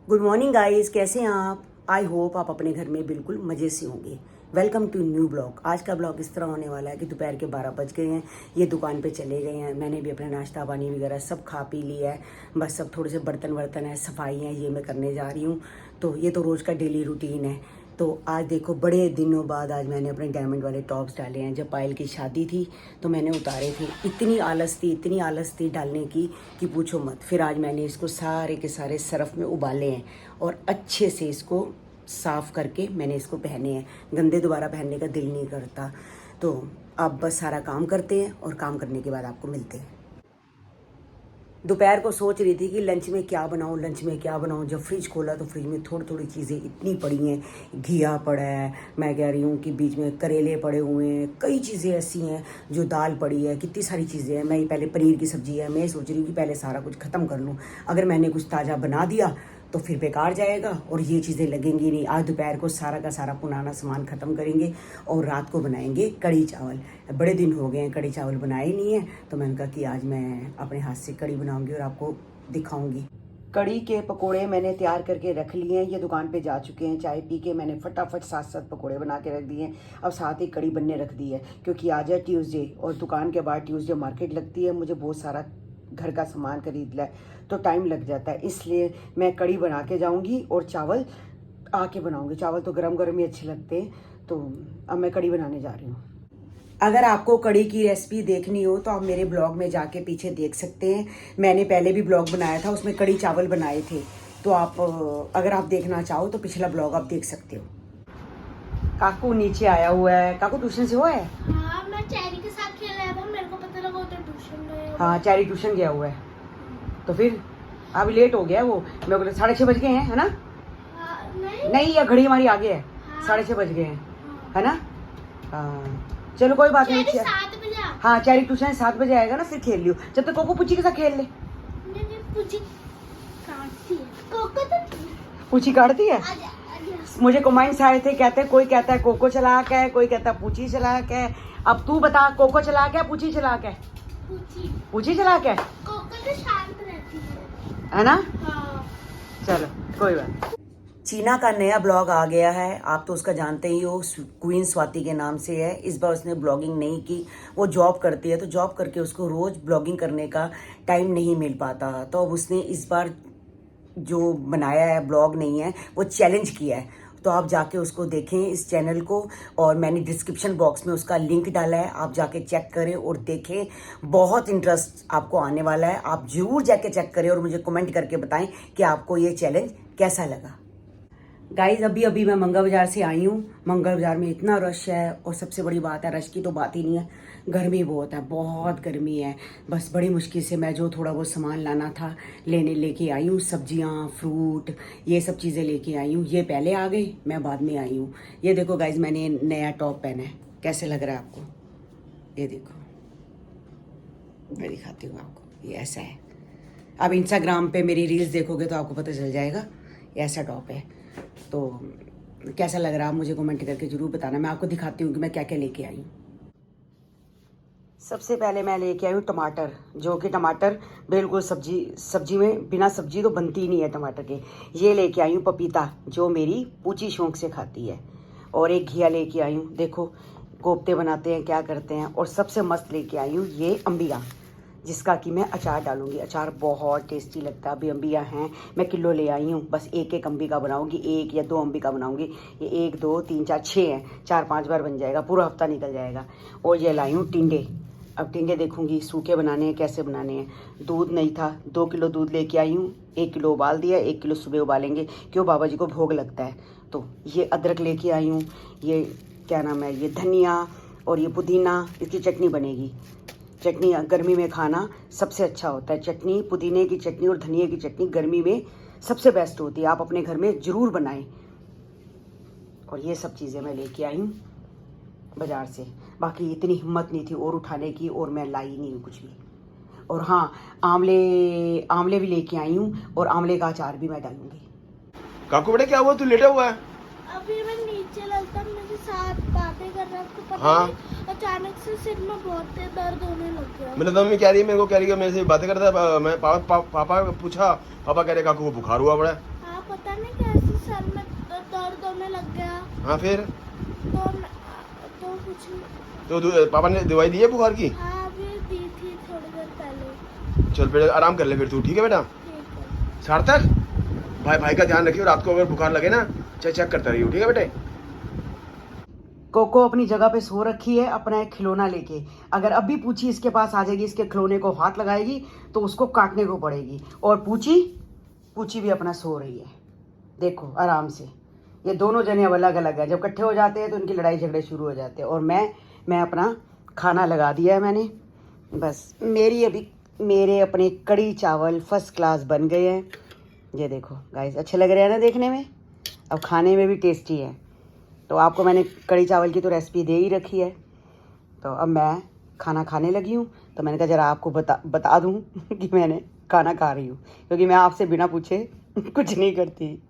Good morning guys, कैसे हैं आप? आई होप आप अपने घर में बिल्कुल मज़े से होंगे। Welcome to new blog. आज का ब्लॉग इस तरह होने वाला है कि दोपहर के 12 बज गए हैं, ये दुकान पे चले गए हैं। मैंने भी अपना नाश्ता पानी वगैरह सब खा पी लिया है। बस सब थोड़े से बर्तन वर्तन है, सफाई है, ये मैं करने जा रही हूँ। तो ये तो रोज़ का डेली रूटीन है। तो आज देखो, बड़े दिनों बाद आज मैंने अपने डायमंड वाले टॉप्स डाले हैं। जब पायल की शादी थी तो मैंने उतारे थे। इतनी आलस थी डालने की कि पूछो मत। फिर आज मैंने इसको सारे के सारे सरफ में उबाले हैं और अच्छे से इसको साफ़ करके मैंने इसको पहने हैं। गंदे दोबारा पहनने का दिल नहीं करता। तो अब बस सारा काम करते हैं और काम करने के बाद आपको मिलते हैं। दोपहर को सोच रही थी कि लंच में क्या बनाऊं। जब फ्रिज खोला तो फ्रिज में थोड़ी थोड़ी चीज़ें इतनी पड़ी हैं। घिया पड़ा है, मैं कह रही हूँ कि बीच में करेले पड़े हुए हैं, कई चीज़ें ऐसी हैं। जो दाल पड़ी है, कितनी सारी चीज़ें हैं। मैं पहले पनीर की सब्ज़ी है, मैं सोच रही हूँ कि पहले सारा कुछ ख़त्म कर लूँ। अगर मैंने कुछ ताज़ा बना दिया तो फिर बेकार जाएगा और ये चीज़ें लगेंगी नहीं। आज दोपहर को सारा का सारा पुराना सामान ख़त्म करेंगे और रात को बनाएंगे कढ़ी चावल। बड़े दिन हो गए हैं कढ़ी चावल बनाए नहीं है, तो मैंने कहा कि आज मैं अपने हाथ से कढ़ी बनाऊंगी और आपको दिखाऊंगी। कढ़ी के पकोड़े मैंने तैयार करके रख लिए हैं। ये दुकान पे जा चुके हैं, चाय पी के मैंने फटाफट 7 पकोड़े बना के रख दिए हैं। अब साथ ही कढ़ी बनने रख दी है, क्योंकि आज है ट्यूसडे और दुकान के बाद ट्यूसडे मार्केट लगती है। मुझे बहुत सारा घर का सामान खरीदना है तो टाइम लग जाता है, इसलिए मैं कढ़ी बना के जाऊंगी और चावल आके बनाऊंगी। चावल तो गरम गरम ही अच्छे लगते हैं। तो अब मैं कढ़ी बनाने जा रही हूँ। अगर आपको कढ़ी की रेसिपी देखनी हो तो आप मेरे ब्लॉग में जाके पीछे देख सकते हैं। मैंने पहले भी ब्लॉग बनाया था, उसमें कढ़ी चावल बनाए थे। तो आप अगर आप देखना चाहो तो पिछला ब्लॉग आप देख सकते हो। काकू नीचे आया हुआ है। काकू ट्यूशन से हुआ है? हाँ, मैं चैरी के साथ खेल रहा था, मेरे को पता लगा उधर ट्यूशन गए। हाँ, चैरी ट्यूशन गया हुआ है। तो फिर अभी लेट हो गया वो। मेरे को 6:30 बज गए हैं, है ना? नहीं, ये घड़ी हमारी आगे है। 6:30 बज गए हैं, है ना? हाँ, चलो कोई बात नहीं। 7 बजे। हाँ, चैरी ट्यूशन 7 बजे आएगा ना, फिर खेल लियो। जब तक कोको पुची के साथ खेल ले। पूछी काटती है। कोको तो पुची काटती है। मुझे कमेंट्स आए थे, कहते कोई कहता है कोको चलाक है, कोई कहता है पूची चलाक है। अब तू बता, कोको चलाक है पूची चलाक है? पूची चलाक है। कोको तो शांत रहती है ना? हाँ। चलो कोई बात। चीना का नया ब्लॉग आ गया है। आप तो उसका जानते ही हो, क्वीन स्वाति के नाम से है। इस बार उसने ब्लॉगिंग नहीं की। वो जॉब करती है, तो जॉब करके उसको रोज ब्लॉगिंग करने का टाइम नहीं मिल पाता। तो अब उसने इस बार जो बनाया है, ब्लॉग नहीं है, वो चैलेंज किया है। तो आप जाके उसको देखें, इस चैनल को। और मैंने डिस्क्रिप्शन बॉक्स में उसका लिंक डाला है, आप जाके चेक करें और देखें। बहुत इंटरेस्ट आपको आने वाला है। आप जरूर जाके चेक करें और मुझे कमेंट करके बताएं कि आपको ये चैलेंज कैसा लगा। गाइज, अभी मैं मंगल बाजार से आई हूँ। मंगल बाजार में इतना रश है, और सबसे बड़ी बात है, रश की तो बात ही नहीं है, गर्मी बहुत है, बहुत गर्मी है। बस बड़ी मुश्किल से मैं जो थोड़ा बहुत सामान लाना था लेके आई हूँ। सब्जियाँ, फ्रूट, ये सब चीज़ें लेके आई हूँ। ये पहले आ गई, मैं बाद में आई हूँ। ये देखो गाइज, मैंने नया टॉप पहना है। कैसे लग रहा है आपको? ये देखो, मैं दिखाती हूँ आपको। ये ऐसा है। आप इंस्टाग्राम पे मेरी रील्स देखोगे तो आपको पता चल जाएगा। ये ऐसा टॉप है। तो कैसा लग रहा है, मुझे कमेंट करके जरूर बताना। मैं आपको दिखाती हूँ कि मैं क्या क्या लेके आई हूँ। सबसे पहले मैं लेके आई हूँ टमाटर, जो कि टमाटर बिल्कुल सब्जी में बिना सब्जी तो बनती ही नहीं है टमाटर के। ये लेके आई हूँ पपीता, जो मेरी पूची शौक से खाती है। और एक घिया लेके आई हूँ। देखो कोफ्ते बनाते हैं, क्या करते हैं। और सबसे मस्त लेके आई हूँ ये अंबिया, जिसका कि मैं अचार डालूंगी। अचार बहुत टेस्टी लगता है। अभी अंबिया हैं, मैं किलो ले आई हूँ। बस एक अंबिका बनाऊंगी, 1 या 2 अंबिका बनाऊंगी। ये 1 2 3 4 6 हैं, 4-5 बार बन जाएगा, पूरा हफ्ता निकल जाएगा। और ये लाई हूँ टिंडे। अब टिंडे देखूंगी सूखे बनाने हैं, कैसे बनाने हैं। दूध नहीं था, 2 किलो दूध लेके आई हूँ। 1 किलो उबाल दिया, 1 किलो सुबह उबालेंगे, क्यों बाबा जी को भोग लगता है। तो ये अदरक लेके आई हूँ। ये क्या नाम है, ये धनिया और ये पुदीना, इसकी चटनी बनेगी। चटनी गर्मी में खाना सबसे अच्छा होता है। चटनी, पुदीने की चटनी और धनिया की चटनी गर्मी में सबसे बेस्ट होती है। आप अपने घर में ज़रूर बनाएं। और ये सब चीज़ें मैं लेके आई हूँ बाज़ार से। बाकी इतनी हिम्मत नहीं थी और उठाने की, और मैं लाई नहीं हूँ कुछ भी। और हाँ, आंवले भी लेके आई हूँ, और आंवले का अचार भी मैं डालूंगी। काकू बेटा, क्या हुआ, तू लेटा हुआ है? अभी मैं नीचे लगता मेरे साथ बातें कर रहा था, पता हाँ। नहीं अचानक से सिर में बहुत तेज दर्द होने लग गया। मेरे मम्मी कह रही है, मेरे को कह रही है, मेरे से बातें करता है। मैं पापा पूछा, पापा कह रहे काकू को बुखार हुआ बड़ा है। हाँ, पता पता नहीं कैसे सर में दर्द होने लग गया। हाँ फिर तो कुछ नहीं। तो पापा ने दवाई दी है बुखार की? हाँ अभी दी थी थोड़ी देर पहले। चल फिर आराम कर ले फिर तू, ठीक है बेटा? ठीक है। सार्थक भाई का ध्यान रखियो, रात को अगर बुखार लगे ना चेक करता रहियो, ठीक है बेटे? कोको अपनी जगह पे सो रखी है अपना एक खिलौना लेके। अगर अब भी पूछी इसके पास आ जाएगी, इसके खिलौने को हाथ लगाएगी तो उसको काटने को पड़ेगी। और पूछी भी अपना सो रही है, देखो आराम से। ये दोनों जने अब अलग अलग है, जब इकट्ठे हो जाते हैं तो इनकी लड़ाई झगड़े शुरू हो जाते हैं। और मैं अपना खाना लगा दिया है मैंने, बस मेरे अपने कड़ी चावल फर्स्ट क्लास बन गए हैं। ये देखो गाइस, अच्छे लग रहे हैं ना देखने में, अब खाने में भी टेस्टी है। तो आपको मैंने कड़ी चावल की तो रेसिपी दे ही रखी है, तो अब मैं खाना खाने लगी हूँ। तो मैंने कहा ज़रा आपको बता दूँ कि मैंने खाना खा रही हूँ, क्योंकि मैं आपसे बिना पूछे कुछ नहीं करती।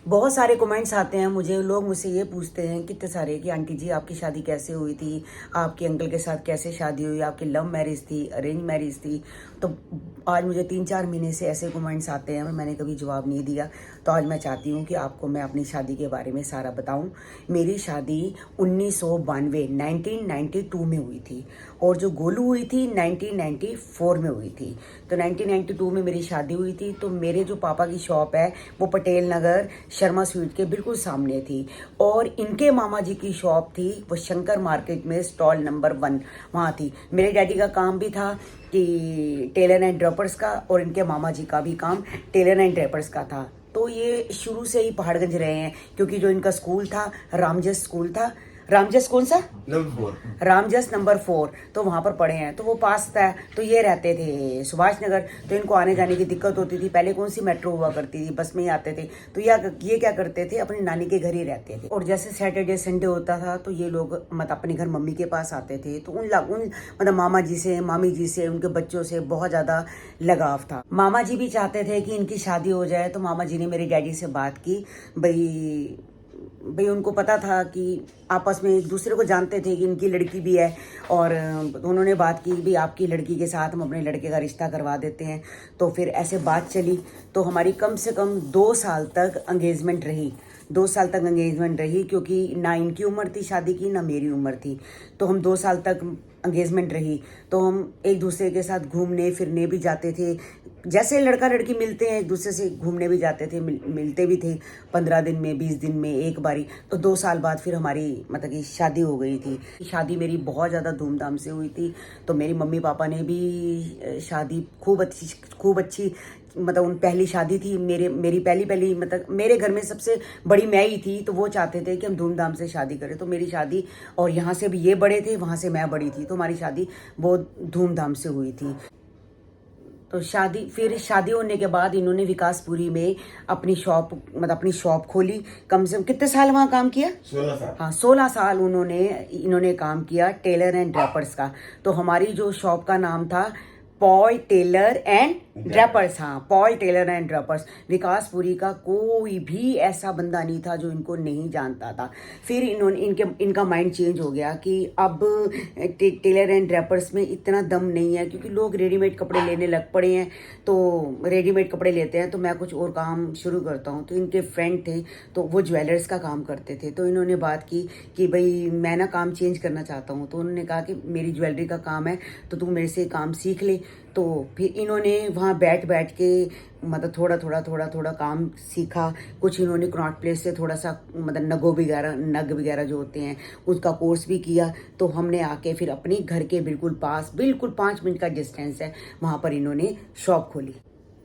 बहुत सारे कमेंट्स आते हैं मुझे, लोग मुझसे ये पूछते हैं कितने सारे कि आंटी जी आपकी शादी कैसे हुई थी, आपके अंकल के साथ कैसे शादी हुई, आपकी लव मैरिज थी अरेंज मैरिज थी। तो आज मुझे 3-4 महीने से ऐसे कमेंट्स आते हैं, मैंने कभी जवाब नहीं दिया। तो आज मैं चाहती हूँ कि आपको मैं अपनी शादी के बारे में सारा बताऊँ। मेरी शादी 1992 में हुई थी और जो गोलू हुई थी 1994 में हुई थी। तो 1992 में मेरी शादी हुई थी। तो मेरे जो पापा की शॉप है वो पटेल नगर शर्मा स्वीट के बिल्कुल सामने थी, और इनके मामा जी की शॉप थी वो शंकर मार्केट में स्टॉल नंबर 1 वहाँ थी। मेरे डैडी का काम भी था कि टेलर एंड ड्रॉपर्स का, और इनके मामा जी का भी काम टेलर एंड ड्रॉपर्स का था। तो ये शुरू से ही पहाड़गंज रहे हैं, क्योंकि जो इनका स्कूल था रामजस स्कूल था। रामजस कौन सा? रामजस नंबर 4। तो वहाँ पर पढ़े हैं, तो वो पास था। तो ये रहते थे सुभाष नगर, तो इनको आने जाने की दिक्कत होती थी। पहले कौन सी मेट्रो हुआ करती थी, बस में ही आते थे। तो ये क्या करते थे, अपनी नानी के घर ही रहते थे। और जैसे सैटरडे संडे होता था तो ये लोग मतलब अपने घर मम्मी के पास आते थे। तो उन मतलब मामा जी से, मामी जी से, उनके बच्चों से बहुत ज़्यादा लगाव था। मामा जी भी चाहते थे कि इनकी शादी हो जाए। तो मामा जी ने मेरे डैडी से बात की, भाई उनको पता था कि आपस में एक दूसरे को जानते थे कि इनकी लड़की भी है, और उन्होंने बात की भी आपकी लड़की के साथ हम अपने लड़के का रिश्ता करवा देते हैं। तो फिर ऐसे बात चली, तो हमारी कम से कम 2 साल तक एंगेजमेंट रही। 2 साल तक एंगेजमेंट रही, क्योंकि ना इनकी उम्र थी शादी की, ना मेरी उम्र थी। तो हम 2 साल तक एंगेजमेंट रही। तो हम एक दूसरे के साथ घूमने फिरने भी जाते थे। जैसे लड़का लड़की मिलते हैं एक दूसरे से घूमने भी जाते थे, मिलते भी थे 15 दिन में, 20 दिन में एक बारी। तो 2 साल बाद फिर हमारी मतलब कि शादी हो गई थी। शादी मेरी बहुत ज़्यादा धूमधाम से हुई थी। तो मेरी मम्मी पापा ने भी शादी खूब अच्छी मतलब उन पहली शादी थी मेरी पहली मतलब मेरे घर में सबसे बड़ी मैं ही थी। तो वो चाहते थे कि हम धूमधाम से शादी करें। तो मेरी शादी, और यहाँ से भी ये बड़े थे, वहाँ से मैं बड़ी थी, तो हमारी शादी बहुत धूमधाम से हुई थी। तो फिर शादी होने के बाद इन्होंने विकासपुरी में अपनी शॉप खोली। कम से कम कितने साल वहाँ काम किया? 16 साल। हाँ, 16 साल इन्होंने काम किया टेलर एंड ड्रैपर्स का। तो हमारी जो शॉप का नाम था पॉल टेलर एंड ड्रैपर्स। हाँ, Paul tailor and drapers. Vikaspuri का कोई भी ऐसा बंदा नहीं था जो इनको नहीं जानता था। फिर इनका माइंड चेंज हो गया कि अब टेलर एंड ड्रैपर्स में इतना दम नहीं है, क्योंकि लोग रेडीमेड कपड़े लेने लग पड़े हैं। तो रेडीमेड कपड़े लेते हैं, तो मैं कुछ और काम शुरू करता हूँ। तो इनके फ्रेंड थे, तो वो ज्वेलर्स का काम करते थे। तो इन्होंने बात की कि भाई मैं ना काम चेंज करना चाहता हूँ। तो उन्होंने कहा कि मेरी ज्वेलरी का काम है, तो तू मेरे से काम सीख ले। तो फिर इन्होंने वहाँ बैठ के मतलब थोड़ा काम सीखा। कुछ इन्होंने क्रॉट प्लेस से थोड़ा सा मतलब नग वगैरह जो होते हैं उसका कोर्स भी किया। तो हमने आके फिर अपने घर के बिल्कुल 5 मिनट का डिस्टेंस है, वहाँ पर इन्होंने शॉप खोली।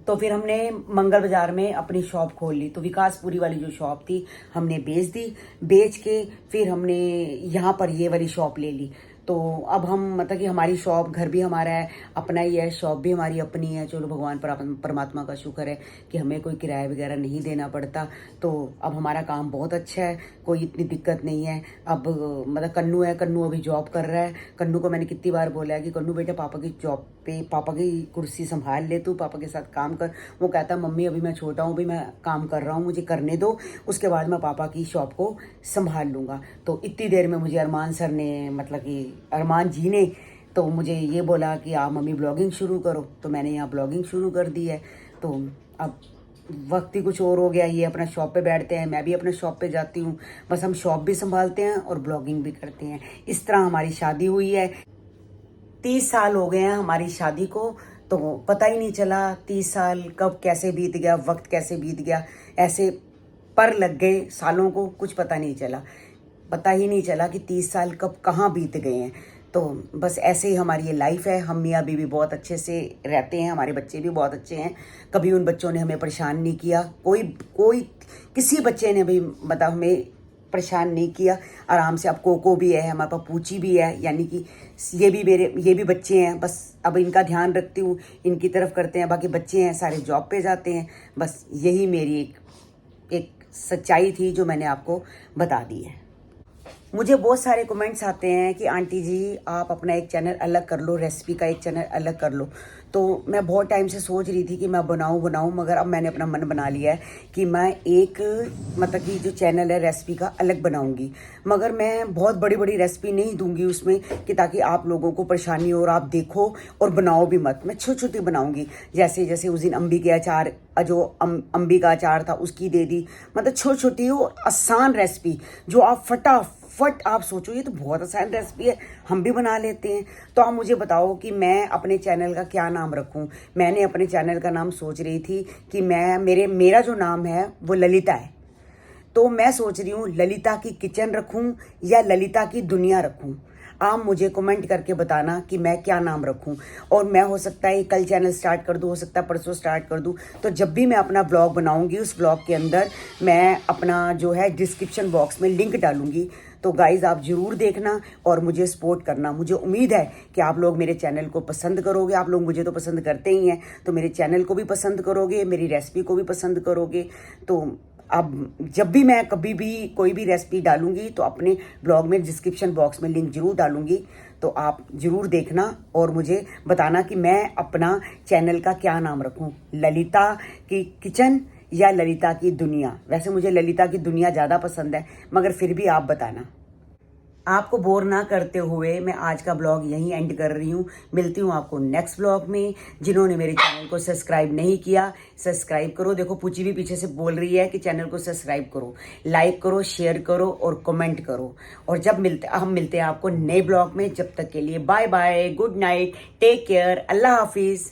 तो फिर हमने मंगल बाजार में अपनी शॉप खोल ली। तो विकासपुरी वाली जो शॉप थी हमने बेच के फिर हमने यहाँ पर ये वाली शॉप ले ली। तो अब हम मतलब कि हमारी शॉप, घर भी हमारा है, अपना ही है, शॉप भी हमारी अपनी है। चलो भगवान परमात्मा का शुक्र है कि हमें कोई किराया वगैरह नहीं देना पड़ता। तो अब हमारा काम बहुत अच्छा है, कोई इतनी दिक्कत नहीं है। अब मतलब कन्नू अभी जॉब कर रहा है। कन्नू को मैंने कितनी बार बोला है कि कन्नू बेटा पापा की जॉब पे, पापा की कुर्सी संभाल ले, तू पापा के साथ काम कर। वो कहता मम्मी अभी मैं छोटा हूँ, अभी मैं काम कर रहा हूँ, मुझे करने दो, उसके बाद मैं पापा की शॉप को संभाल लूँगा। तो इतनी देर में मुझे अरमान सर ने मतलब कि अरमान जी ने तो मुझे ये बोला कि आप मम्मी ब्लॉगिंग शुरू करो। तो मैंने यहाँ ब्लॉगिंग शुरू कर दी है। तो अब वक्त ही कुछ और हो गया, ये अपना शॉप पे बैठते हैं, मैं भी अपने शॉप पे जाती हूँ, बस हम शॉप भी संभालते हैं और ब्लॉगिंग भी करते हैं। इस तरह हमारी शादी हुई है। 30 साल हो गए हैं हमारी शादी को, तो पता ही नहीं चला 30 साल कब कैसे बीत गया, वक्त कैसे बीत गया, ऐसे पर लग गए सालों को, कुछ पता नहीं चला। पता ही नहीं चला कि 30 साल कब कहाँ बीत गए हैं। तो बस ऐसे ही हमारी ये लाइफ है। हम मियाँ बीवी बहुत अच्छे से रहते हैं, हमारे बच्चे भी बहुत अच्छे हैं। कभी उन बच्चों ने हमें परेशान नहीं किया, कोई किसी बच्चे ने भी मतलब हमें परेशान नहीं किया। आराम से, अब कोको भी है हमारे पास, पूची भी है, यानी कि ये भी बच्चे हैं। बस अब इनका ध्यान रखती हूँ, इनकी तरफ करते हैं। बाकी बच्चे हैं सारे जॉब पे जाते हैं। बस यही मेरी एक सच्चाई थी जो मैंने आपको बता दी है। मुझे बहुत सारे कमेंट्स आते हैं कि आंटी जी आप अपना एक चैनल अलग कर लो, रेसिपी का एक चैनल अलग कर लो। तो मैं बहुत टाइम से सोच रही थी कि मैं बनाऊं, मगर अब मैंने अपना मन बना लिया है कि मैं एक मतलब कि जो चैनल है रेसिपी का अलग बनाऊंगी। मगर मैं बहुत बड़ी बड़ी रेसिपी नहीं दूंगी उसमें, कि ताकि आप लोगों को परेशानी हो और आप देखो और बनाओ भी मत। मैं छोटी छोटी बनाऊंगी, जैसे उस दिन अम्बी के अचार, जो अम्बी का अचार था उसकी दे दी। मतलब छोटी छोटी और आसान रेसिपी जो आप फटाफट आप सोचो ये तो बहुत आसान रेसिपी है, हम भी बना लेते हैं। तो आप मुझे बताओ कि मैं अपने चैनल का क्या नाम रखूं। मैंने अपने चैनल का नाम सोच रही थी कि मेरा जो नाम है वो ललिता है। तो मैं सोच रही हूँ ललिता की किचन रखूं या ललिता की दुनिया रखूं। आप मुझे कमेंट करके बताना कि मैं क्या नाम रखूं। और मैं हो सकता है कल चैनल स्टार्ट कर दूं, हो सकता है परसों स्टार्ट कर दूं। तो जब भी मैं अपना ब्लॉग बनाऊंगी उस ब्लॉग के अंदर मैं अपना जो है डिस्क्रिप्शन बॉक्स में लिंक डालूंगी। तो गाइज आप जरूर देखना और मुझे सपोर्ट करना। मुझे उम्मीद है कि आप लोग मेरे चैनल को पसंद करोगे। आप लोग मुझे तो पसंद करते ही हैं, तो मेरे चैनल को भी पसंद करोगे, मेरी रेसिपी को भी पसंद करोगे। तो अब जब भी मैं कभी भी कोई भी रेसिपी डालूंगी तो अपने ब्लॉग में डिस्क्रिप्शन बॉक्स में लिंक जरूर डालूंगी। तो आप जरूर देखना और मुझे बताना कि मैं अपना चैनल का क्या नाम रखूं, ललिता की किचन या ललिता की दुनिया। वैसे मुझे ललिता की दुनिया ज़्यादा पसंद है, मगर फिर भी आप बताना। आपको बोर ना करते हुए मैं आज का ब्लॉग यहीं एंड कर रही हूँ। मिलती हूँ आपको नेक्स्ट ब्लॉग में। जिन्होंने मेरे चैनल को सब्सक्राइब नहीं किया, सब्सक्राइब करो। देखो पूची भी पीछे से बोल रही है कि चैनल को सब्सक्राइब करो, लाइक करो, शेयर करो और कमेंट करो। और हम मिलते हैं आपको नए ब्लॉग में। जब तक के लिए bye bye, good night, take care, अल्लाह हाफिज।